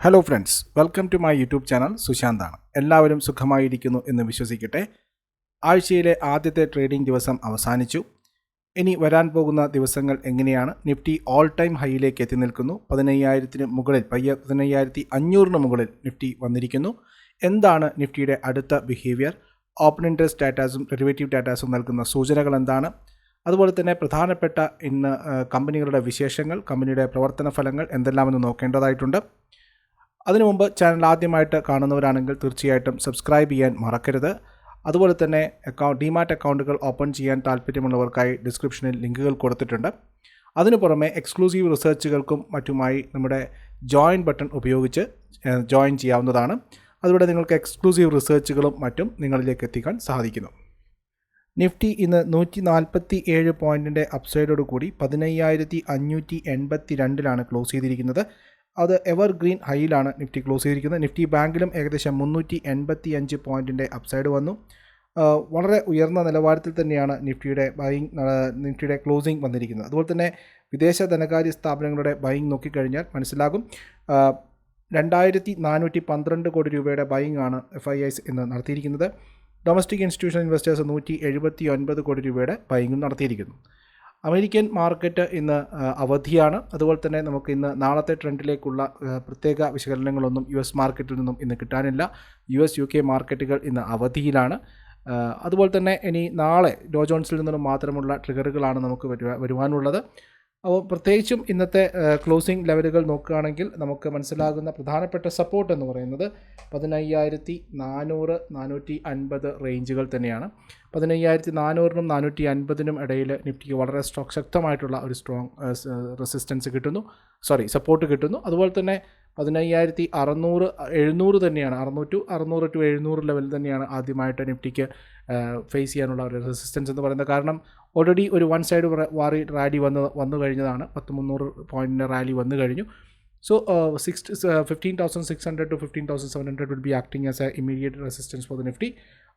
Hello friends, welcome to my YouTube channel. സുശാന്താണ്. എല്ലാവരും സുഖമായിരിക്കുന്നു എന്ന് വിശ്വസിക്കട്ടെ. ആഴ്ചയിലെ ആദ്യത്തെ ട്രേഡിംഗ് ദിവസം അവസാനിച്ചു. ഇനി വരാൻ പോകുന്ന ദിവസങ്ങൾ എങ്ങനെയാണ്? നിഫ്റ്റി ഓൾ ടൈം ഹൈയിലേക്ക് എത്തി നിൽക്കുന്നു. 15,000 മുകളിൽ 15,500 മുകളിൽ നിഫ്റ്റി വന്നിരിക്കുന്നു. എന്താണ് നിഫ്റ്റിയുടെ അടുത്ത ബിഹേവിയർ? ഓപ്പൺ ഇൻട്രസ്റ്റ് ഡാറ്റാസും ഡെറിവേറ്റീവ് ഡാറ്റാസും നൽകുന്ന സൂചനകൾ എന്താണ്? അതുപോലെ തന്നെ പ്രധാനപ്പെട്ട ഇന്ന് കമ്പനികളുടെ വിശേഷങ്ങൾ, കമ്പനിയുടെ പ്രവർത്തന ഫലങ്ങൾ എന്തെല്ലാമെന്ന് നോക്കേണ്ടതായിട്ടുണ്ട്. അതിനു മുമ്പ് ചാനൽ ആദ്യമായിട്ട് കാണുന്നവരാണെങ്കിൽ തീർച്ചയായിട്ടും സബ്സ്ക്രൈബ് ചെയ്യാൻ മറക്കരുത്. അതുപോലെ തന്നെ ഡിമാറ്റ് അക്കൗണ്ടുകൾ ഓപ്പൺ ചെയ്യാൻ താല്പര്യമുള്ളവർക്കായി ഡിസ്ക്രിപ്ഷനിൽ ലിങ്കുകൾ കൊടുത്തിട്ടുണ്ട്. അതിനു പുറമെ എക്സ്ക്ലൂസീവ് റിസർച്ചുകൾക്കും മറ്റുമായി നമ്മുടെ ജോയിൻ ബട്ടൺ ഉപയോഗിച്ച് ജോയിൻ ചെയ്യാവുന്നതാണ്. അതിലൂടെ നിങ്ങൾക്ക് എക്സ്ക്ലൂസീവ് റിസർച്ചുകളും മറ്റും നിങ്ങളിലേക്ക് എത്തിക്കാൻ സാധിക്കുന്നു. നിഫ്റ്റി ഇന്ന് 147 പോയിൻറ്റിൻ്റെ അപ്സൈഡോട് കൂടി 15,582 ക്ലോസ് ചെയ്തിരിക്കുന്നത്. അത് എവർ ഗ്രീൻ ഹൈയിലാണ് നിഫ്റ്റി ക്ലോസ് ചെയ്തിരിക്കുന്നത്. നിഫ്റ്റി ബാങ്കിലും ഏകദേശം 385 പോയിൻറ്റിൻ്റെ അപ്സൈഡ് വന്നു. വളരെ ഉയർന്ന നിലവാരത്തിൽ തന്നെയാണ് നിഫ്റ്റിയുടെ ക്ലോസിംഗ് വന്നിരിക്കുന്നത്. അതുപോലെ തന്നെ വിദേശ ധനകാര്യ സ്ഥാപനങ്ങളുടെ ബൈയിങ് നോക്കിക്കഴിഞ്ഞാൽ മനസ്സിലാകും. 2,412 കോടി രൂപയുടെ ബൈയിങ് ആണ് FIIs ഇന്ന് നടത്തിയിരിക്കുന്നത്. ഡൊമസ്റ്റിക് ഇൻസ്റ്റിറ്റ്യൂഷണൽ ഇൻവെസ്റ്റേഴ്സ് 179 കോടി രൂപയുടെ ബൈയിങ്ങും നടത്തിയിരിക്കുന്നു. അമേരിക്കൻ മാർക്കറ്റ് ഇന്ന് അവധിയാണ്. അതുപോലെ തന്നെ നമുക്ക് ഇന്ന് നാളത്തെ ട്രെൻഡിലേക്കുള്ള പ്രത്യേക വിശകലനങ്ങളൊന്നും US മാർക്കറ്റിൽ നിന്നും ഇന്ന് കിട്ടാനില്ല. US UK മാർക്കറ്റുകൾ ഇന്ന് അവധിയിലാണ്. അതുപോലെ തന്നെ ഇനി നാളെ ഡോ ജോൺസിൽ നിന്നും മാത്രമുള്ള ട്രിഗറുകളാണ് നമുക്ക് വരുവാനുള്ളത്. അപ്പോൾ പ്രത്യേകിച്ചും ഇന്നത്തെ ക്ലോസിംഗ് ലെവലുകൾ നോക്കുകയാണെങ്കിൽ നമുക്ക് മനസ്സിലാകുന്ന പ്രധാനപ്പെട്ട സപ്പോർട്ട് എന്ന് പറയുന്നത് 15,400-450 റേഞ്ചുകൾ തന്നെയാണ്. 15,400-നും 450-നും ഇടയിൽ നിഫ്റ്റിക്ക് വളരെ ശക്തമായിട്ടുള്ള ഒരു സപ്പോർട്ട് കിട്ടുന്നു. അതുപോലെ തന്നെ 15,600-700 തന്നെയാണ്, 600-700 ലെവൽ തന്നെയാണ് ആദ്യമായിട്ട് നിഫ്റ്റിക്ക് ഫേസ് ചെയ്യാനുള്ള ഒരു റെസിസ്റ്റൻസ് എന്ന് പറയുന്നത്. കാരണം ഓൾറെഡി ഒരു വൺ സൈഡ് റാലി വന്നു കഴിഞ്ഞതാണ്. 300 പോയിൻറ്റിൻ്റെ റാലി വന്നു കഴിഞ്ഞു. So 15,600 to 15,700 will be acting as A immediate resistance for the Nifty.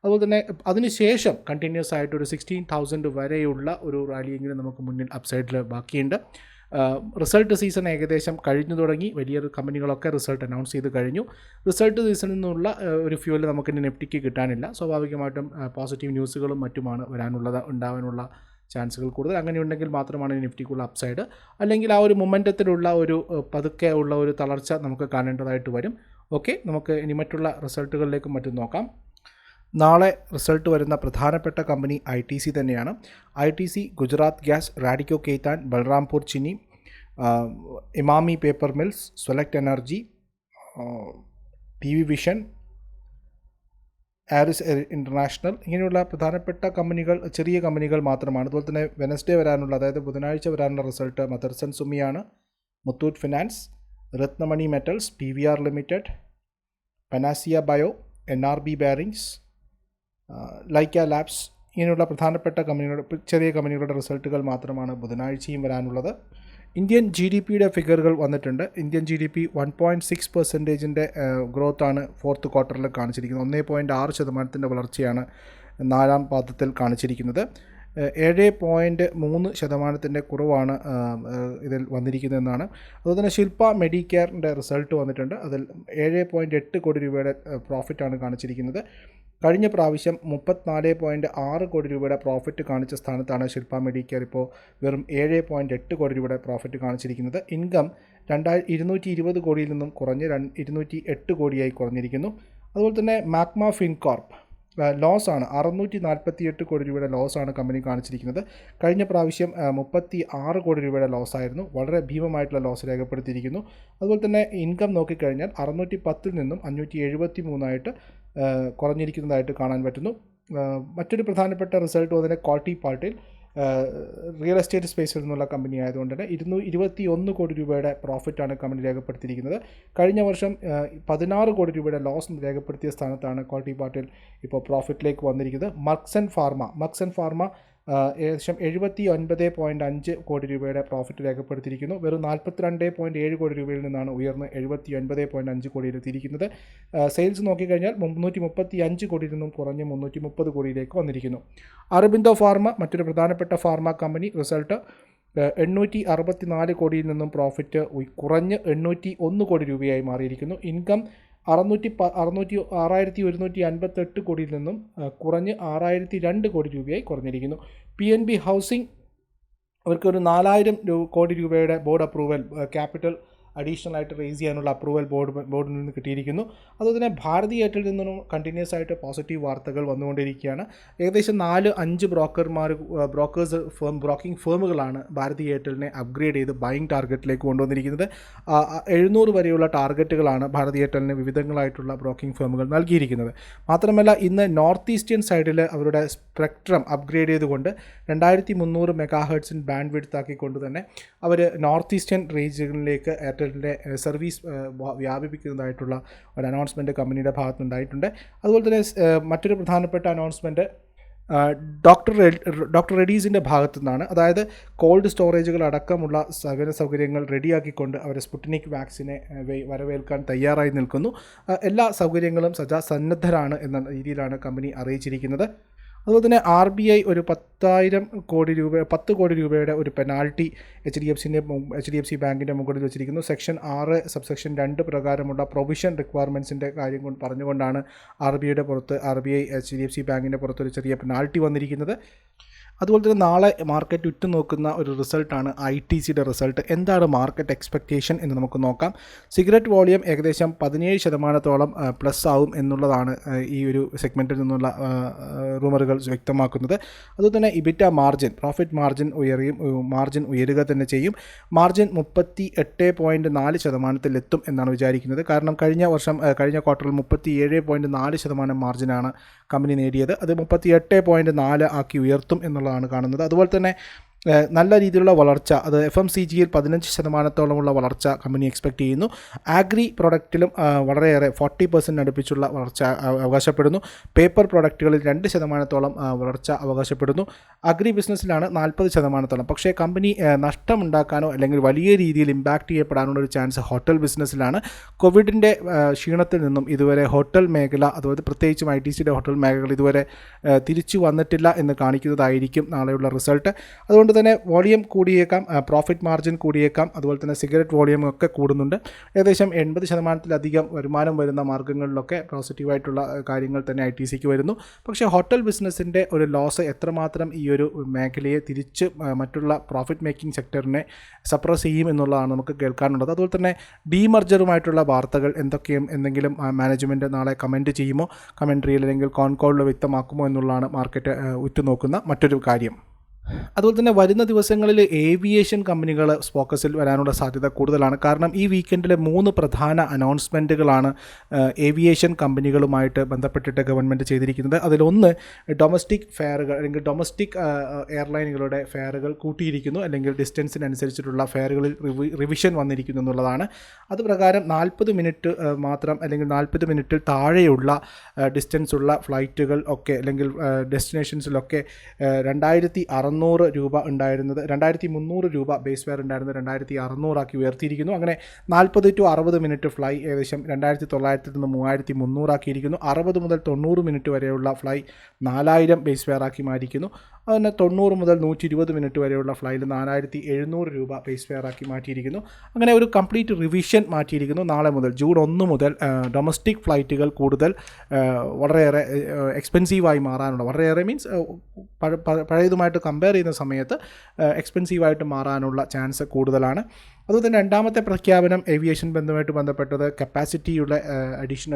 അതുപോലെ തന്നെ അതിനുശേഷം കണ്ടിന്യൂസ് ആയിട്ട് ഒരു 16,000 വരെയുള്ള ഒരു റാലിയെങ്കിലും നമുക്ക് മുന്നിൽ അപ്സൈഡിൽ ബാക്കിയുണ്ട്. റിസൾട്ട് സീസൺ ഏകദേശം കഴിഞ്ഞു തുടങ്ങി. വലിയ കമ്പനികളൊക്കെ റിസൾട്ട് അനൗൺസ് ചെയ്ത് കഴിഞ്ഞു. റിസൾട്ട് സീസണിൽ നിന്നുള്ള ഒരു ഫ്യൂവൽ നമുക്കിനി നിഫ്റ്റിക്ക് കിട്ടാനില്ല. സ്വാഭാവികമായിട്ടും പോസിറ്റീവ് ന്യൂസുകളും മറ്റുമാണ് ഉണ്ടാവാനുള്ള ചാൻസുകൾ കൂടുതൽ. അങ്ങനെയുണ്ടെങ്കിൽ മാത്രമാണ് നിഫ്റ്റിക്കുള്ള അപ്സൈഡ്. അല്ലെങ്കിൽ ആ ഒരു മൊമെൻറ്റത്തിലുള്ള ഒരു പതുക്കെ ഉള്ള ഒരു തളർച്ച നമുക്ക് കാണേണ്ടതായിട്ട് വരും. ഓക്കെ, നമുക്ക് ഇനി മറ്റുള്ള റിസൾട്ടുകളിലേക്കും മറ്റും നോക്കാം. നാളെ റിസൾട്ട് വരുന്ന പ്രധാനപ്പെട്ട കമ്പനി ITC തന്നെയാണ്. ITC, Gujarat gas, Radico Khaitan, Balrampur Chini, Emami paper mills, select energy, PV vision, Aries international, ഇങ്ങനെയുള്ള പ്രധാനപ്പെട്ട കമ്പനികൾ ചെറിയ കമ്പനികൾ മാത്രമാണ്. അതുപോലെ തന്നെ വെനസ്ഡേ വരാനുള്ള, അതായത് ബുധനാഴ്ച വരാനുള്ള result Motherson Sumi, Muthoot finance, Ratnamani metals, PVR limited, Panacea Bio, NRB bearings, Lyka labs, ഇങ്ങനെയുള്ള പ്രധാനപ്പെട്ട ചെറിയ കമ്പനികളുടെ റിസൾട്ടുകൾ മാത്രമാണ് ബുധനാഴ്ചയും വരാനുള്ളത്. ഇന്ത്യൻ GDPയുടെ ഫിഗറുകൾ വന്നിട്ടുണ്ട്. ഇന്ത്യൻ GDP 1.6% ഗ്രോത്താണ് ഫോർത്ത് ക്വാർട്ടറിൽ കാണിച്ചിരിക്കുന്നത്. 1.6% വളർച്ചയാണ് നാലാം പാദത്തിൽ കാണിച്ചിരിക്കുന്നത്. 7.3% കുറവാണ് ഇതിൽ വന്നിരിക്കുന്നതെന്നാണ്. അതുപോലെ തന്നെ ശില്പ മെഡിക്കെയറിൻ്റെ റിസൾട്ട് വന്നിട്ടുണ്ട്. അതിൽ 7.8 കോടി രൂപയുടെ പ്രോഫിറ്റാണ് കാണിച്ചിരിക്കുന്നത്. കഴിഞ്ഞ പ്രാവശ്യം 34.6 കോടി രൂപയുടെ പ്രോഫിറ്റ് കാണിച്ച സ്ഥാനത്താണ് ശില്പ മെഡിക്കെയർ ഇപ്പോൾ വെറും 7.8 കോടി രൂപയുടെ പ്രോഫിറ്റ് കാണിച്ചിരിക്കുന്നത്. ഇൻകം 220 കോടിയിൽ നിന്നും കുറഞ്ഞ് 208 കോടിയായി കുറഞ്ഞിരിക്കുന്നു. അതുപോലെ തന്നെ മാഗ്മ ഫിൻകോർപ്പ് ലോസാണ്, 648 കോടി രൂപയുടെ ലോസാണ് കമ്പനി കാണിച്ചിരിക്കുന്നത്. കഴിഞ്ഞ പ്രാവശ്യം 36 കോടി രൂപയുടെ ലോസായിരുന്നു. വളരെ ഭീമമായിട്ടുള്ള ലോസ് രേഖപ്പെടുത്തിയിരിക്കുന്നു. അതുപോലെ തന്നെ ഇൻകം നോക്കിക്കഴിഞ്ഞാൽ 610 നിന്നും 573 കുറഞ്ഞിരിക്കുന്നതായിട്ട് കാണാൻ പറ്റുന്നു. മറ്റൊരു പ്രധാനപ്പെട്ട റിസൾട്ട് വന്നതിന് ക്വാളിറ്റി പാർട്ടിൽ റിയൽ എസ്റ്റേറ്റ് സ്പേസിൽ നിന്നുള്ള കമ്പനി ആയതുകൊണ്ട് തന്നെ 221 കോടി രൂപയുടെ പ്രോഫിറ്റാണ് കമ്പനി രേഖപ്പെടുത്തിയിരിക്കുന്നത്. കഴിഞ്ഞ വർഷം 16 കോടി രൂപയുടെ ലോസ് രേഖപ്പെടുത്തിയ സ്ഥാനത്താണ് ക്വാളിറ്റി പാർട്ടിൽ ഇപ്പോൾ പ്രോഫിറ്റിലേക്ക് വന്നിരിക്കുന്നത്. മർക്സൺ ഫാർമ ഏകദേശം 79.5 കോടി രൂപയുടെ പ്രോഫിറ്റ് രേഖപ്പെടുത്തിയിരിക്കുന്നു. വെറും 42.7 കോടി രൂപയിൽ നിന്നാണ് ഉയർന്ന് 79.5 കോടിയിലെത്തിയിരിക്കുന്നത്. സെയിൽസ് നോക്കിക്കഴിഞ്ഞാൽ 335 കോടിയിൽ നിന്നും കുറഞ്ഞ് 330 കോടിയിലേക്ക് വന്നിരിക്കുന്നു. അരബിന്ദോ ഫാർമ മറ്റൊരു പ്രധാനപ്പെട്ട ഫാർമ കമ്പനി റിസൾട്ട് 864 കോടിയിൽ നിന്നും പ്രോഫിറ്റ് കുറഞ്ഞ് 801 കോടി രൂപയായി മാറിയിരിക്കുന്നു. ഇൻകം 6158 കോടിയിൽ നിന്നും കുറഞ്ഞ് 6002 കോടി രൂപയായി കുറഞ്ഞിരിക്കുന്നു. PNB ഹൗസിംഗ് അവർക്കൊരു 4000 കോടി രൂപയുടെ ബോർഡ് അപ്രൂവൽ ക്യാപിറ്റൽ അഡീഷണൽ ആയിട്ട് റേസ് ചെയ്യാനുള്ള അപ്രൂവൽ ബോർഡിൽ നിന്ന് കിട്ടിയിരിക്കുന്നു. അതുപോലെ തന്നെ ഭാരതി എയർടെൽ നിന്നും കണ്ടിന്യൂസ് ആയിട്ട് പോസിറ്റീവ് വാർത്തകൾ വന്നുകൊണ്ടിരിക്കുകയാണ്. ഏകദേശം 4-5 ബ്രോക്കിംഗ് ഫേമുകളാണ് ഭാരതി എയർടെലിനെ അപ്ഗ്രേഡ് ചെയ്ത് ബൈയിങ് ടാർഗറ്റിലേക്ക് കൊണ്ടുവന്നിരിക്കുന്നത്. 700 വരെയുള്ള ടാർഗറ്റുകളാണ് ഭാരതി എയർടെലിന് വിവിധങ്ങളായിട്ടുള്ള ബ്രോക്കിംഗ് ഫേമുകൾ നൽകിയിരിക്കുന്നത്. മാത്രമല്ല ഇന്ന് നോർത്ത് ഈസ്റ്റേൺ സൈഡിൽ അവരുടെ സ്പെക്ട്രം അപ്ഗ്രേഡ് ചെയ്തുകൊണ്ട് 2300 മെഗാഹെർട്സിൻ ബാൻഡ് വിഡ്ത്ത് ആക്കിക്കൊണ്ട് തന്നെ അവർ നോർത്ത് ഈസ്റ്റേൺ റീജിയനിലേക്ക് എയർടെലിൻ്റെ സർവീസ് വ്യാപിപ്പിക്കുന്നതായിട്ടുള്ള ഒരു അനൗൺസ്മെൻറ്റ് കമ്പനിയുടെ ഭാഗത്തുനിന്നുണ്ടായിട്ടുണ്ട്. അതുപോലെ തന്നെ മറ്റൊരു പ്രധാനപ്പെട്ട അനൗൺസ്മെൻറ്റ് ഡോക്ടർ റെഡീസിൻ്റെ ഭാഗത്തു നിന്നാണ്. അതായത് കോൾഡ് സ്റ്റോറേജുകൾ അടക്കമുള്ള സകല സൗകര്യങ്ങൾ റെഡിയാക്കിക്കൊണ്ട് അവർ സ്പുട്നിക് വാക്സിനെ വരവേൽക്കാൻ തയ്യാറായി നിൽക്കുന്നു. എല്ലാ സൗകര്യങ്ങളും സന്നദ്ധരാണ് എന്ന രീതിയിലാണ് കമ്പനി അറിയിച്ചിരിക്കുന്നത്. അതുപോലെ തന്നെ RBI ഒരു 10 കോടി രൂപയുടെ ഒരു പെനാൽറ്റി HDFC ബാങ്കിൻ്റെ മുകളിൽ വെച്ചിരിക്കുന്നു. സെക്ഷൻ 6 സബ്സെക്ഷൻ 2 പ്രകാരമുള്ള പ്രൊവിഷൻ റിക്വയർമെൻറ്റ്സിൻ്റെ കാര്യം പറഞ്ഞുകൊണ്ടാണ് RBI HDFC ബാങ്കിൻ്റെ പുറത്തൊരു ചെറിയ പെനാൽറ്റി വന്നിരിക്കുന്നത്. അതുപോലെ തന്നെ നാളെ മാർക്കറ്റ് ഉറ്റുനോക്കുന്ന ഒരു റിസൾട്ടാണ് ITCയുടെ റിസൾട്ട്. എന്താണ് മാർക്കറ്റ് എക്സ്പെക്റ്റേഷൻ എന്ന് നമുക്ക് നോക്കാം. സിഗരറ്റ് വോളിയം ഏകദേശം 17% പ്ലസ് ആവും എന്നുള്ളതാണ് ഈ ഒരു സെഗ്മെൻറ്റിൽ നിന്നുള്ള റൂമറുകൾ വ്യക്തമാക്കുന്നത്. അതുപോലെ തന്നെ EBITDA മാർജിൻ, പ്രോഫിറ്റ് മാർജിൻ ഉയരുക തന്നെ ചെയ്യും. മാർജിൻ 38.4% എത്തും എന്നാണ് വിചാരിക്കുന്നത്. കാരണം കഴിഞ്ഞ ക്വാർട്ടറിൽ 37.4% മാർജിനാണ് കമ്പനി നേടിയത്. അത് 38.4 ആക്കി ഉയർത്തും എന്നുള്ളതാണ് കാണുന്നത്. അതുപോലെ തന്നെ നല്ല രീതിയിലുള്ള വളർച്ച, അത് FMCGയിൽ 15%-ഓളമുള്ള വളർച്ച കമ്പനി എക്സ്പെക്റ്റ് ചെയ്യുന്നു. ആഗ്രി പ്രൊഡക്റ്റിലും വളരെയേറെ 40% അടുപ്പിച്ചുള്ള വളർച്ച അവകാശപ്പെടുന്നു. പേപ്പർ പ്രൊഡക്റ്റുകളിൽ 2%-ഓളം വളർച്ച അവകാശപ്പെടുന്നു. അഗ്രി ബിസിനസ്സിലാണ് 40%-ഓളം. പക്ഷേ കമ്പനി നഷ്ടമുണ്ടാക്കാനോ അല്ലെങ്കിൽ വലിയ രീതിയിൽ ഇമ്പാക്റ്റ് ചെയ്യപ്പെടാനുള്ള ഒരു ചാൻസ് ഹോട്ടൽ ബിസിനസ്സിലാണ്. കോവിഡിൻ്റെ ക്ഷീണത്തിൽ നിന്നും ഇതുവരെ ഹോട്ടൽ മേഖല, അതുപോലെ പ്രത്യേകിച്ചും ITCയുടെ ഹോട്ടൽ മേഖല ഇതുവരെ തിരിച്ചു വന്നിട്ടില്ല എന്ന് കാണിക്കുന്നതായിരിക്കും നാളെയുള്ള റിസൾട്ട്. അതുകൊണ്ട് തന്നെ വോളിയം കൂടിയേക്കാം, പ്രോഫിറ്റ് മാർജിൻ കൂടിയേക്കാം. അതുപോലെ തന്നെ സിഗരറ്റ് വോളിയം ഒക്കെ കൂടുന്നുണ്ട്. ഏകദേശം 80%-ലധികം വരുമാനം വരുന്ന മാർഗ്ഗങ്ങളിലൊക്കെ പോസിറ്റീവായിട്ടുള്ള കാര്യങ്ങൾ തന്നെ ITCക്ക് വരുന്നു. പക്ഷേ ഹോട്ടൽ ബിസിനസ്സിൻ്റെ ഒരു ലോസ് എത്രമാത്രം ഈ ഒരു മേഖലയെ തിരിച്ച് മറ്റുള്ള പ്രോഫിറ്റ് മേക്കിംഗ് സെക്ടറിനെ സപ്രസ് ചെയ്യും എന്നുള്ളതാണ് നമുക്ക് കേൾക്കാനുള്ളത്. അതുപോലെ തന്നെ ഡീമർജറുമായിട്ടുള്ള വാർത്തകൾ എന്തെങ്കിലും മാനേജ്മെൻറ്റ് നാളെ കമൻറ്റ് ചെയ്യുമോ, കമൻട്രിയിൽ അല്ലെങ്കിൽ കോൺകോളിൽ വ്യക്തമാക്കുമോ എന്നുള്ളതാണ് മാർക്കറ്റ് ഉറ്റുനോക്കുന്ന മറ്റൊരു കാര്യം. അതുപോലെ തന്നെ വരുന്ന ദിവസങ്ങളിൽ ഏവിയേഷൻ കമ്പനികൾ ഫോക്കസിൽ വരാനുള്ള സാധ്യത കൂടുതലാണ്. കാരണം ഈ വീക്കെൻഡിലെ 3 പ്രധാന അനൗൺസ്മെൻറ്റുകളാണ് ഏവിയേഷൻ കമ്പനികളുമായിട്ട് ബന്ധപ്പെട്ടിട്ട് ഗവൺമെൻറ് ചെയ്തിരിക്കുന്നത്. അതിലൊന്ന് ഡൊമസ്റ്റിക് ഫെയറുകൾ അല്ലെങ്കിൽ ഡൊമസ്റ്റിക് എയർലൈനുകളുടെ ഫെയറുകൾ കൂട്ടിയിരിക്കുന്നു, അല്ലെങ്കിൽ ഡിസ്റ്റൻസിനനുസരിച്ചിട്ടുള്ള ഫെയറുകളിൽ റിവിഷൻ വന്നിരിക്കുന്നു എന്നുള്ളതാണ്. അത് പ്രകാരം 40 മിനിറ്റ് മാത്രം അല്ലെങ്കിൽ 40 മിനിറ്റിൽ താഴെയുള്ള ഡിസ്റ്റൻസ് ഉള്ള ഫ്ലൈറ്റുകൾ ഒക്കെ അല്ലെങ്കിൽ ഡെസ്റ്റിനേഷൻസിലൊക്കെ 2600 രൂപ ഉണ്ടായിരുന്നത് 2300 രൂപ ബേസ് ഫെയർ ഉണ്ടായിരുന്നത് 2600 ആക്കി ഉയർത്തിയിരിക്കുന്നു. അങ്ങനെ 40 to 60 മിനിറ്റ് ഫ്ലൈ ഏകദേശം 2900 നിന്ന് 3300 ആക്കിയിരിക്കുന്നു. 60 മുതൽ 90 മിനിറ്റ് വരെയുള്ള ഫ്ലൈ 4000 ബേസ് ഫെയർ ആക്കി മാറ്റിയിരിക്കുന്നു. അതുതന്നെ 90 മുതൽ 120 മിനിറ്റ് വരെയുള്ള ഫ്ലൈയിൽ 4700 രൂപ ബേസ് ഫെയർ ആക്കി മാറ്റിയിരിക്കുന്നു. അങ്ങനെ ഒരു കംപ്ലീറ്റ് റിവിഷൻ മാറ്റിയിരിക്കുന്നു. നാളെ മുതൽ ജൂൺ 1 മുതൽ ഡൊമസ്റ്റിക് ഫ്ലൈറ്റുകൾ കൂടുതൽ വളരെയേറെ എക്സ്പെൻസീവായി മാറാനുള്ള, വളരെയേറെ മീൻസ് പഴയതുമായിട്ട് കമ്പയർ ചെയ്യുന്ന സമയത്ത് എക്സ്പെൻസീവായിട്ട് മാറാനുള്ള ചാൻസ് കൂടുതലാണ്. അതുപോലെ തന്നെ രണ്ടാമത്തെ പ്രഖ്യാപനം ഏവിയേഷൻ ബന്ധമായിട്ട് ബന്ധപ്പെട്ടത് കപ്പാസിറ്റിയുടെ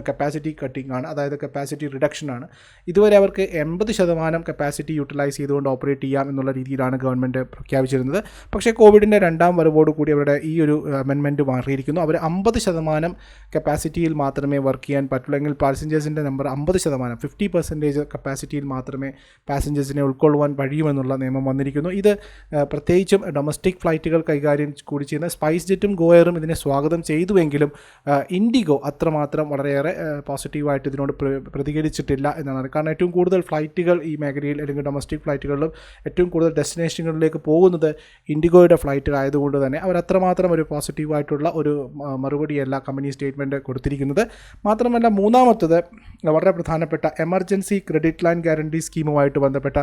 കപ്പാസിറ്റി കട്ടിംഗ് ആണ്, അതായത് കപ്പാസിറ്റി റിഡക്ഷനാണ്. ഇതുവരെ അവർക്ക് 80% കപ്പാസിറ്റി യൂട്ടിലൈസ് ചെയ്തുകൊണ്ട് ഓപ്പറേറ്റ് ചെയ്യാം എന്നുള്ള രീതിയിലാണ് ഗവൺമെൻറ് പ്രഖ്യാപിച്ചിരുന്നത്. പക്ഷേ കോവിഡിൻ്റെ 2ാം വരവോട് കൂടി അവരുടെ ഈ ഒരു അമെൻമെൻറ്റ് മാറിയിരിക്കുന്നു. അവർ 50% കപ്പാസിറ്റിയിൽ മാത്രമേ വർക്ക് ചെയ്യാൻ പറ്റുള്ളൂ, എങ്കിൽ പാസഞ്ചേഴ്സിൻ്റെ നമ്പർ 50% കപ്പാസിറ്റിയിൽ മാത്രമേ പാസഞ്ചേഴ്സിനെ ഉൾക്കൊള്ളുവാൻ കഴിയുമെന്നുള്ള നിയമം വന്നിരിക്കുന്നു. ഇത് പ്രത്യേകിച്ചും ഡൊമസ്റ്റിക് ഫ്ലൈറ്റുകൾ കൈകാര്യം കൂടി ചെയ്യുന്ന സ്പൈസ് ജെറ്റും ഗോ എയറും ഇതിനെ സ്വാഗതം ചെയ്തുവെങ്കിലും ഇൻഡിഗോ അത്രമാത്രം വളരെയേറെ പോസിറ്റീവായിട്ട് ഇതിനോട് പ്രതികരിച്ചിട്ടില്ല എന്നാണ്. കാരണം ഏറ്റവും കൂടുതൽ ഫ്ലൈറ്റുകൾ ഈ മേഖലയിൽ അല്ലെങ്കിൽ ഡൊമസ്റ്റിക് ഫ്ലൈറ്റുകളിലും ഏറ്റവും കൂടുതൽ ഡെസ്റ്റിനേഷനുകളിലേക്ക് പോകുന്നത് ഇൻഡിഗോയുടെ ഫ്ലൈറ്റ് ആയതുകൊണ്ട് തന്നെ അവർ അത്രമാത്രം ഒരു പോസിറ്റീവായിട്ടുള്ള ഒരു മറുപടിയല്ല കമ്പനി സ്റ്റേറ്റ്മെൻറ്റ് കൊടുത്തിരിക്കുന്നത്. മാത്രമല്ല മൂന്നാമത്തത് വളരെ പ്രധാനപ്പെട്ട എമർജൻസി ക്രെഡിറ്റ് ലൈൻ ഗ്യാരണ്ടി സ്കീമുമായിട്ട് ബന്ധപ്പെട്ട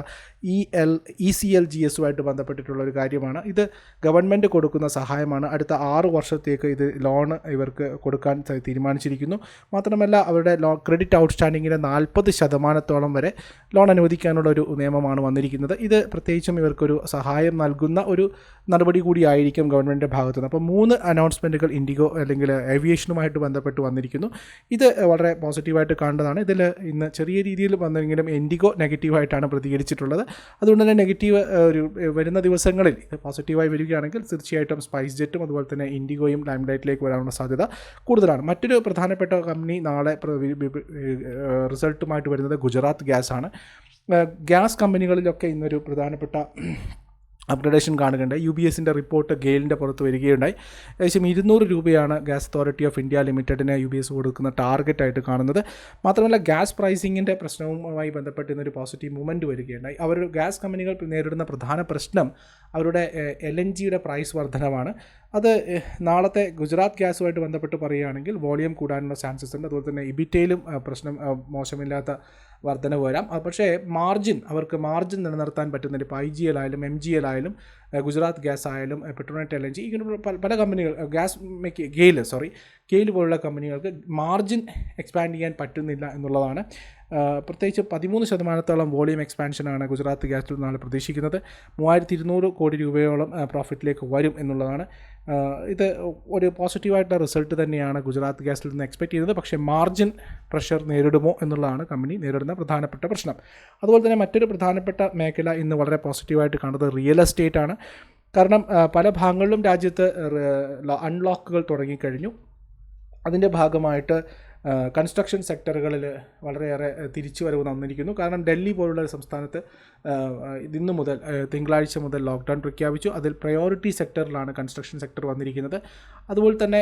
ECLGS ബന്ധപ്പെട്ടിട്ടുള്ള ഒരു കാര്യമാണ്. ഇത് ഗവൺമെൻറ് കൊടുക്കുന്ന സഹായമാണ്. അടുത്ത 6 വർഷത്തേക്ക് ഇത് ലോൺ ഇവർക്ക് കൊടുക്കാൻ തീരുമാനിച്ചിരിക്കുന്നു. മാത്രമല്ല അവരുടെ ക്രെഡിറ്റ് ഔട്ട്സ്റ്റാൻഡിങ്ങിൻ്റെ 40% വരെ ലോൺ അനുവദിക്കാനുള്ള ഒരു നിയമമാണ് വന്നിരിക്കുന്നത്. ഇത് പ്രത്യേകിച്ചും ഇവർക്കൊരു സഹായം നൽകുന്ന ഒരു നടപടി കൂടിയായിരിക്കും ഗവൺമെൻറ്റിൻ്റെ ഭാഗത്തു നിന്ന്. അപ്പോൾ 3 അനൗൺസ്മെൻറ്റുകൾ ഇൻഡിഗോ അല്ലെങ്കിൽ ഏവിയേഷനുമായിട്ട് ബന്ധപ്പെട്ട് വന്നിരിക്കുന്നു. ഇത് വളരെ പോസിറ്റീവായിട്ട് കാണേണ്ടതാണ്. ഇതിൽ ഇന്ന് ചെറിയ രീതിയിൽ വന്നെങ്കിലും ഇൻഡിഗോ നെഗറ്റീവായിട്ടാണ് പ്രതികരിച്ചിട്ടുള്ളത്. അതുകൊണ്ട് തന്നെ നെഗറ്റീവ് ഒരു വരുന്ന ദിവസങ്ങളിൽ ഇത് പോസിറ്റീവായി വരികയാണെങ്കിൽ തീർച്ചയായിട്ടും സ്പൈസ് ജെറ്റും അതുപോലെ തന്നെ ഇൻഡിഗോയും ലൈം ലൈറ്റിലേക്ക് വരാനുള്ള സാധ്യത കൂടുതലാണ്. മറ്റൊരു പ്രധാനപ്പെട്ട കമ്പനി നാളെ റിസൾട്ടുമായിട്ട് വരുന്നത് ഗുജറാത്ത് ഗ്യാസ് ആണ്. ഗ്യാസ് കമ്പനികളിലൊക്കെ ഇന്നൊരു പ്രധാനപ്പെട്ട അപ്ഗ്രഡേഷൻ കാണുകയുണ്ടായി. UBSൻ്റെ റിപ്പോർട്ട് ഗെയിലിൻ്റെ പുറത്ത് വരികയുണ്ടായി. ഏകദേശം 200 രൂപയാണ് ഗ്യാസ് അതോറിറ്റി ഓഫ് ഇന്ത്യ ലിമിറ്റഡിന് UBS കൊടുക്കുന്ന ടാർഗറ്റായിട്ട് കാണുന്നത്. മാത്രമല്ല ഗ്യാസ് പ്രൈസിങ്ങിൻ്റെ പ്രശ്നവുമായി ബന്ധപ്പെട്ട് ഇന്നൊരു പോസിറ്റീവ് മൂവ്മെൻറ്റ് വരികയുണ്ടായി. അവർ ഗ്യാസ് കമ്പനികൾ നേരിടുന്ന പ്രധാന പ്രശ്നം അവരുടെ LNGയുടെ പ്രൈസ് വർധനവാണ്. അത് നാളത്തെ ഗുജറാത്ത് ഗ്യാസുമായിട്ട് ബന്ധപ്പെട്ട് പറയുകയാണെങ്കിൽ വോളിയം കൂടാനുള്ള ചാൻസസ് ഉണ്ട്. അതുപോലെ തന്നെ ഇബിറ്റയിലും പ്രശ്നം മോശമില്ലാത്ത വർധനവ് വരാം. പക്ഷേ അവർക്ക് മാർജിൻ നിലനിർത്താൻ പറ്റുന്നുണ്ട്. ഇപ്പോൾ IGL ആയാലും MGL ആയാലും ഗുജറാത്ത് ഗ്യാസ് ആയാലും പെട്രോനെറ്റ് LNG ഇങ്ങനെ പല കമ്പനികൾ ഗെയിൽ പോലുള്ള കമ്പനികൾക്ക് മാർജിൻ എക്സ്പാൻഡ് ചെയ്യാൻ പറ്റുന്നില്ല എന്നുള്ളതാണ്. പ്രത്യേകിച്ച് 13% വോളിയം എക്സ്പാൻഷനാണ് ഗുജറാത്ത് ഗ്യാസിൽ നാളെ പ്രതീക്ഷിക്കുന്നത്. 3200 കോടി രൂപയോളം പ്രോഫിറ്റിലേക്ക് വരും എന്നുള്ളതാണ്. ഇത് ഒരു പോസിറ്റീവായിട്ടുള്ള റിസൾട്ട് തന്നെയാണ് ഗുജറാത്ത് ഗ്യാസിൽ നിന്ന് എക്സ്പെക്റ്റ് ചെയ്യുന്നത്. പക്ഷേ മാർജിൻ പ്രഷർ നേരിടുമോ എന്നുള്ളതാണ് കമ്പനി നേരിടുന്ന പ്രധാനപ്പെട്ട പ്രശ്നം. അതുപോലെ തന്നെ മറ്റൊരു പ്രധാനപ്പെട്ട മേഖല ഇന്ന് വളരെ പോസിറ്റീവായിട്ട് കാണുന്നത് റിയൽ എസ്റ്റേറ്റ് ആണ്. കാരണം പല ഭാഗങ്ങളിലും രാജ്യത്ത് അൺലോക്കുകൾ തുടങ്ങിക്കഴിഞ്ഞു. അതിൻ്റെ ഭാഗമായിട്ട് കൺസ്ട്രക്ഷൻ സെക്ടറുകളിൽ വളരെയേറെ തിരിച്ചുവരവ് വന്നിരിക്കുന്നു. കാരണം ഡൽഹി പോലുള്ള ഒരു സംസ്ഥാനത്ത് ഇന്ന് മുതൽ തിങ്കളാഴ്ച മുതൽ ലോക്ക്ഡൗൺ പ്രഖ്യാപിച്ചു. അതിൽ പ്രയോറിറ്റി സെക്ടറിലാണ് കൺസ്ട്രക്ഷൻ സെക്ടർ വന്നിരിക്കുന്നത്. അതുപോലെ തന്നെ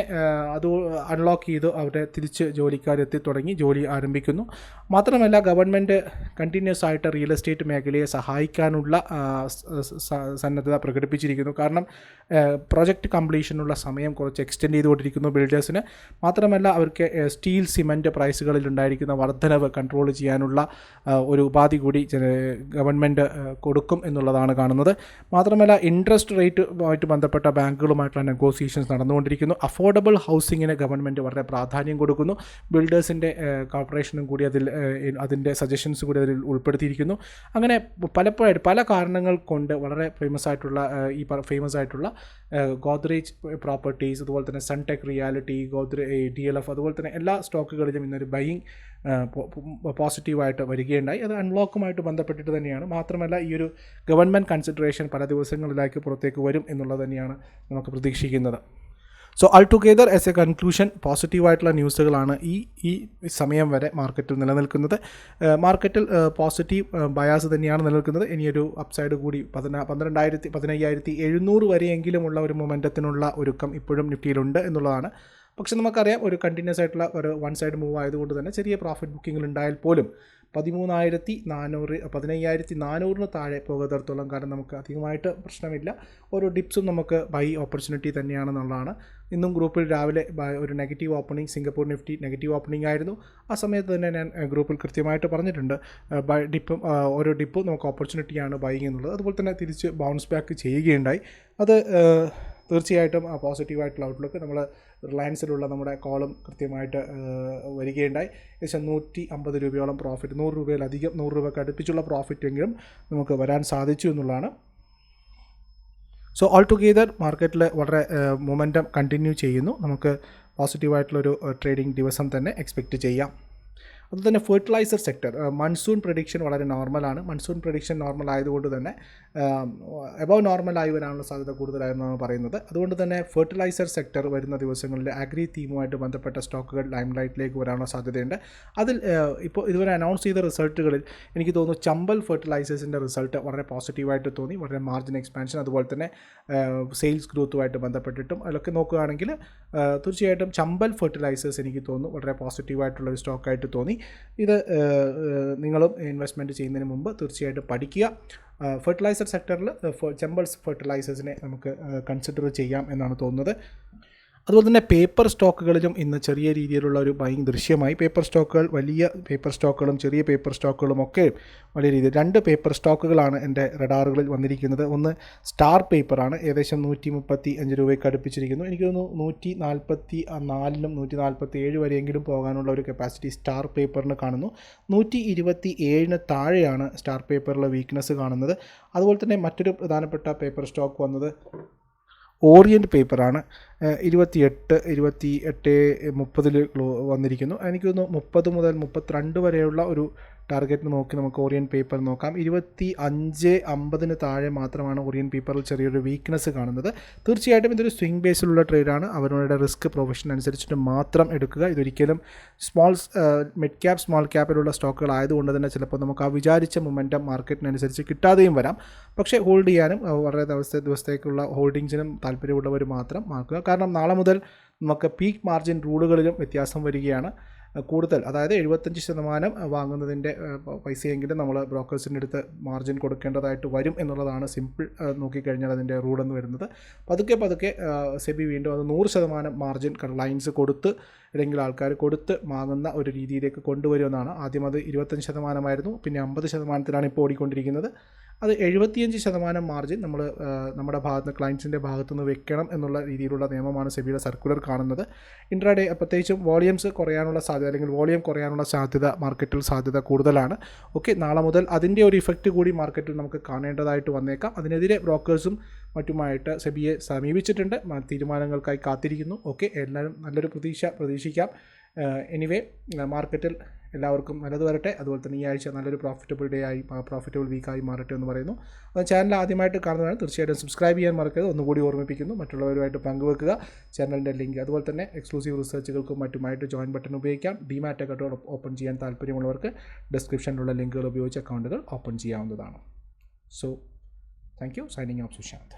അത് അൺലോക്ക് ചെയ്തു അവരുടെ തിരിച്ച് ജോലിക്കാരെത്തി തുടങ്ങി ജോലി ആരംഭിക്കുന്നു. മാത്രമല്ല ഗവൺമെൻറ് കണ്ടിന്യൂസ് ആയിട്ട് റിയൽ എസ്റ്റേറ്റ് മേഖലയെ സഹായിക്കാനുള്ള സന്നദ്ധത പ്രകടിപ്പിച്ചിരിക്കുന്നു. കാരണം പ്രൊജക്റ്റ് കംപ്ലീഷനുള്ള സമയം കുറച്ച് എക്സ്റ്റെൻഡ് ചെയ്തുകൊണ്ടിരിക്കുന്നു ബിൽഡേഴ്സിന്. മാത്രമല്ല അവർക്ക് സ്റ്റീൽ സിമൻറ്റ് പ്രൈസുകളിൽ ഉണ്ടായിരിക്കുന്ന വർധനവ് കൺട്രോൾ ചെയ്യാനുള്ള ഒരു ഉപാധി കൂടി ഗവൺമെൻറ് കൊടുക്കും എന്നുള്ളതാണ് കാണുന്നത്. മാത്രമല്ല ഇൻട്രസ്റ്റ് റേറ്റുമായിട്ട് ബന്ധപ്പെട്ട ബാങ്കുകളുമായിട്ടുള്ള നെഗോസിയേഷൻസ് നടന്നുകൊണ്ടിരിക്കുന്നു. അഫോർഡബിൾ ഹൗസിങ്ങിന് ഗവൺമെൻറ് വളരെ പ്രാധാന്യം കൊടുക്കുന്നു. ബിൽഡേഴ്സിൻ്റെ കോർപ്പറേഷനും കൂടി അതിൻ്റെ സജഷൻസ് കൂടി അതിൽ ഉൾപ്പെടുത്തിയിരിക്കുന്നു. അങ്ങനെ പലപ്പോഴായിട്ട് പല കാരണങ്ങൾ കൊണ്ട് വളരെ ഫേമസ് ആയിട്ടുള്ള ഗോദ്രേജ് പ്രോപ്പർട്ടീസ്, അതുപോലെ തന്നെ സൺടെക് റിയാലിറ്റി, DLF, അതുപോലെ തന്നെ എല്ലാ സ്റ്റോക്കുകളിലും ഇന്നൊരു ബൈയിങ് പോസിറ്റീവായിട്ട് വരികയുണ്ടായി. അത് അൺലോക്കുമായിട്ട് ബന്ധപ്പെട്ടിട്ട് തന്നെയാണ്. മാത്രമല്ല ഈ ഒരു ഗവൺമെൻറ് കൺസിഡറേഷൻ പല ദിവസങ്ങളിലേക്ക് പുറത്തേക്ക് വരും എന്നുള്ളത് തന്നെയാണ് നമുക്ക് പ്രതീക്ഷിക്കുന്നത്. So all together as A conclusion പോസിറ്റീവായിട്ടുള്ള ന്യൂസുകളാണ് ഈ സമയം വരെ മാർക്കറ്റിൽ നിലനിൽക്കുന്നത്. മാർക്കറ്റിൽ പോസിറ്റീവ് ബയാസ് തന്നെയാണ് നിലനിൽക്കുന്നത്. ഇനിയൊരു അപ്സൈഡ് കൂടി 15,700 വരെയെങ്കിലുമുള്ള ഒരു മൊമെൻറ്റത്തിനുള്ള ഒരുക്കം ഇപ്പോഴും നിഫ്റ്റിയിലുണ്ട് എന്നുള്ളതാണ്. പക്ഷെ നമുക്കറിയാം ഒരു കണ്ടിന്യൂസ് ആയിട്ടുള്ള ഒരു വൺ സൈഡ് മൂവ് ആയതുകൊണ്ട് തന്നെ ചെറിയ പ്രോഫിറ്റ് ബുക്കിങ്ങിൽ ഉണ്ടായാൽ പോലും 15,400 താഴെ പോകാത്തടത്തോളം കാരണം നമുക്ക് അധികമായിട്ട് പ്രശ്നമില്ല. ഓരോ ഡിപ്സും നമുക്ക് ബൈ ഓപ്പർച്യൂണിറ്റി തന്നെയാണെന്നുള്ളതാണ്. ഇന്നും ഗ്രൂപ്പിൽ രാവിലെ ഒരു negative opening, Singapore Nifty negative opening ആയിരുന്നു. ആ സമയത്ത് തന്നെ ഞാൻ ഗ്രൂപ്പിൽ കൃത്യമായിട്ട് പറഞ്ഞിട്ടുണ്ട് ഓരോ ഡിപ്പും നമുക്ക് ഓപ്പർച്യൂണിറ്റിയാണ് ബൈയിങ് എന്നുള്ളത്. അതുപോലെ തന്നെ തിരിച്ച് ബൗൺസ് ബാക്ക് ചെയ്യുകയുണ്ടായി. അത് തീർച്ചയായിട്ടും ആ പോസിറ്റീവായിട്ടുള്ള ഔട്ട്ലുക്ക് നമ്മൾ റിലയൻസിലുള്ള നമ്മുടെ കോളം കൃത്യമായിട്ട് വരികയുണ്ടായി. ഏകദേശം 150 രൂപയോളം പ്രോഫിറ്റ്, 100 രൂപയിലധികം, 100 രൂപയ്ക്ക് അടുപ്പിച്ചുള്ള പ്രോഫിറ്റെങ്കിലും നമുക്ക് വരാൻ സാധിച്ചു എന്നുള്ളതാണ്. സോ ഓൾ ടുഗെദർ മാർക്കറ്റിൽ വളരെ മൊമെൻറ്റം കണ്ടിന്യൂ ചെയ്യുന്നു. നമുക്ക് പോസിറ്റീവായിട്ടുള്ളൊരു ട്രേഡിംഗ് ദിവസം തന്നെ എക്സ്പെക്റ്റ് ചെയ്യാം. അതുപോലെ ഫെർട്ടിലൈസർ സെക്ടർ മൺസൂൺ പ്രഡിക്ഷൻ വളരെ നോർമലാണ്. മൺസൂൺ പ്രഡിക്ഷൻ നോർമൽ ആയതുകൊണ്ട് തന്നെ എബവ് നോർമലായി വരാനുള്ള സാധ്യത കൂടുതലായിരുന്നാണ് പറയുന്നത്. അതുകൊണ്ട് തന്നെ ഫെർട്ടിലൈസർ സെക്ടർ വരുന്ന ദിവസങ്ങളിൽ അഗ്രി തീമുമായിട്ട് ബന്ധപ്പെട്ട സ്റ്റോക്കുകൾ ലൈം ലൈറ്റിലേക്ക് വരാനുള്ള സാധ്യതയുണ്ട്. അതിൽ ഇപ്പോൾ ഇതുവരെ അനൗൺസ് ചെയ്ത റിസൾട്ടുകളിൽ എനിക്ക് തോന്നുന്നു ചമ്പൽ ഫെർട്ടിലൈസേഴ്സിൻ്റെ റിസൾട്ട് വളരെ പോസിറ്റീവായിട്ട് തോന്നി. വളരെ മാർജിൻ എക്സ്പാൻഷൻ അതുപോലെ തന്നെ സെയിൽസ് ഗ്രോത്തുമായിട്ട് ബന്ധപ്പെട്ടിട്ടും അതിലൊക്കെ നോക്കുകയാണെങ്കിൽ തീർച്ചയായിട്ടും ചമ്പൽ ഫെർട്ടിലൈസേഴ്സ് എനിക്ക് തോന്നുന്നു വളരെ പോസിറ്റീവായിട്ടുള്ളൊരു സ്റ്റോക്കായിട്ട് തോന്നി. ഇത് നിങ്ങളും ഇൻവെസ്റ്റ്മെൻറ്റ് ചെയ്യുന്നതിന് മുമ്പ് തീർച്ചയായിട്ടും പഠിക്കുക. ഫെർട്ടിലൈസർ സെക്ടറിൽ ചമ്പൽസ് ഫെർട്ടിലൈസേഴ്സിനെ നമുക്ക് കൺസിഡർ ചെയ്യാം എന്നാണ് തോന്നുന്നത്. അതുപോലെ തന്നെ പേപ്പർ സ്റ്റോക്കുകളിലും ഇന്ന് ചെറിയ രീതിയിലുള്ള ഒരു ബൈങ് ദൃശ്യമായി. പേപ്പർ സ്റ്റോക്കുകൾ, വലിയ പേപ്പർ സ്റ്റോക്കുകളും ചെറിയ പേപ്പർ സ്റ്റോക്കുകളും ഒക്കെ വലിയ രീതിയിൽ 2 പേപ്പർ സ്റ്റോക്കുകളാണ് എൻ്റെ റഡാറുകളിൽ വന്നിരിക്കുന്നത്. ഒന്ന് സ്റ്റാർ പേപ്പറാണ്, ഏകദേശം 135 രൂപയ്ക്ക് അടുപ്പിച്ചിരിക്കുന്നു. എനിക്ക് തോന്നുന്നു 144-നും 147 വരെയെങ്കിലും പോകാനുള്ള ഒരു കപ്പാസിറ്റി സ്റ്റാർ പേപ്പറിന് കാണുന്നു. 127 താഴെയാണ് സ്റ്റാർ പേപ്പറിലെ വീക്ക്നെസ് കാണുന്നത്. അതുപോലെ തന്നെ മറ്റൊരു പ്രധാനപ്പെട്ട പേപ്പർ സ്റ്റോക്ക് വന്നത് ഓറിയൻറ്റ് പേപ്പറാണ്. 28-30 വന്നിരിക്കുന്നു. എനിക്ക് തോന്നുന്നു 30 മുതൽ 32 വരെയുള്ള ഒരു ടാർഗറ്റ് നോക്കി നമുക്ക് ഓറിയൻറ്റ് പേപ്പർ നോക്കാം. 25-50 താഴെ മാത്രമാണ് ഓറിയൻറ്റ് പേപ്പറിൽ ചെറിയൊരു വീക്ക്നെസ് കാണുന്നത്. തീർച്ചയായിട്ടും ഇതൊരു സ്വിംഗ് ബേസിലുള്ള ട്രേഡാണ്. അവരുടെ റിസ്ക് പ്രൊഫഷൻ അനുസരിച്ചിട്ട് മാത്രം എടുക്കുക. ഇതൊരിക്കലും മിഡ് ക്യാപ്പ് സ്മോൾ ക്യാപ്പിലുള്ള സ്റ്റോക്കുകൾ ആയതുകൊണ്ട് തന്നെ ചിലപ്പോൾ നമുക്ക് ആ വിചാരിച്ച മൊമെൻറ്റം മാർക്കറ്റിനനുസരിച്ച് കിട്ടാതെയും വരാം. പക്ഷേ ഹോൾഡ് ചെയ്യാനും വളരെ ദിവസത്തേക്കുള്ള ഹോൾഡിങ്സിനും താല്പര്യമുള്ളവർ മാത്രം ആക്കുക. കാരണം നാളെ മുതൽ നമുക്ക് പീക്ക് മാർജിൻ റൂളുകളിലും വ്യത്യാസം വരികയാണ്. കൂടുതൽ, അതായത് 75% വാങ്ങുന്നതിൻ്റെ പൈസയെങ്കിലും നമ്മൾ ബ്രോക്കേഴ്സിൻ്റെ അടുത്ത് മാർജിൻ കൊടുക്കേണ്ടതായിട്ട് വരും എന്നുള്ളതാണ് സിമ്പിൾ നോക്കിക്കഴിഞ്ഞാൽ അതിൻ്റെ റൂളെന്ന് വരുന്നത്. പതുക്കെ സെബി വീണ്ടും അത് 100% മാർജിൻ ലൈൻസ് കൊടുത്ത് അല്ലെങ്കിൽ ആൾക്കാർ കൊടുത്ത് വാങ്ങുന്ന ഒരു രീതിയിലേക്ക് കൊണ്ടുവരുമെന്നാണ്. ആദ്യം അത് 25% പിന്നെ 50%-ത്തിലാണ് ഇപ്പോൾ ഓടിക്കൊണ്ടിരിക്കുന്നത്. അത് 75% മാർജിൻ നമ്മൾ നമ്മുടെ ഭാഗത്ത് ക്ലയൻസിൻ്റെ ഭാഗത്തുനിന്ന് വെക്കണം എന്നുള്ള രീതിയിലുള്ള നിയമമാണ് സെബിയുടെ സർക്കുലർ കാണുന്നത്. ഇൻട്രാഡേ പ്രത്യേകിച്ചും വോളിയംസ് കുറയാനുള്ള സാധ്യത അല്ലെങ്കിൽ വോളിയം കുറയാനുള്ള സാധ്യത മാർക്കറ്റിൽ സാധ്യത കൂടുതലാണ്. ഓക്കെ, നാളെ മുതൽ അതിൻ്റെ ഒരു ഇഫക്റ്റ് കൂടി മാർക്കറ്റിൽ നമുക്ക് കാണേണ്ടതായിട്ട് വന്നേക്കാം. അതിനെതിരെ ബ്രോക്കേഴ്സും മറ്റുമായിട്ട് സെബിയെ സമീപിച്ചിട്ടുണ്ട്. തീരുമാനങ്ങൾക്കായി കാത്തിരിക്കുന്നു. ഓക്കെ, എല്ലാവരും നല്ലൊരു പ്രതീക്ഷിക്കാം. എനിവേ, മാർക്കറ്റിൽ എല്ലാവർക്കും നല്ലത് വരട്ടെ. അതുപോലെ തന്നെ ഈ ആഴ്ച നല്ലൊരു പ്രോഫിറ്റബിൾ വീക്കായി മാറട്ടെ എന്ന് പറയുന്നു. അത് ചാനൽ ആദ്യമായിട്ട് കാണുന്നതാണ് തീർച്ചയായിട്ടും സബ്സ്ക്രൈബ് ചെയ്യാൻ മറക്കരുത്. ഒന്നുകൂടി ഓർമ്മിപ്പിക്കുന്നു. മറ്റുള്ളവരുമായിട്ട് പങ്കുവെക്കുക ചാനലിൻ്റെ ലിങ്ക്. അതുപോലെ തന്നെ എക്സ്ക്ലൂസീവ് റിസർച്ചുകൾക്കും മറ്റുമായിട്ട് ജോയിൻ ബട്ടൺ ഉപയോഗിക്കാം. ഡിമാറ്റ് അക്കൗണ്ട് ഓപ്പൺ ചെയ്യാൻ താല്പര്യമുള്ളവർക്ക് ഡിസ്ക്രിപ്ഷനിലുള്ള ലിങ്കുകൾ ഉപയോഗിച്ച് അക്കൗണ്ടുകൾ ഓപ്പൺ ചെയ്യാവുന്നതാണ്. So thank you. Signing off Sushant.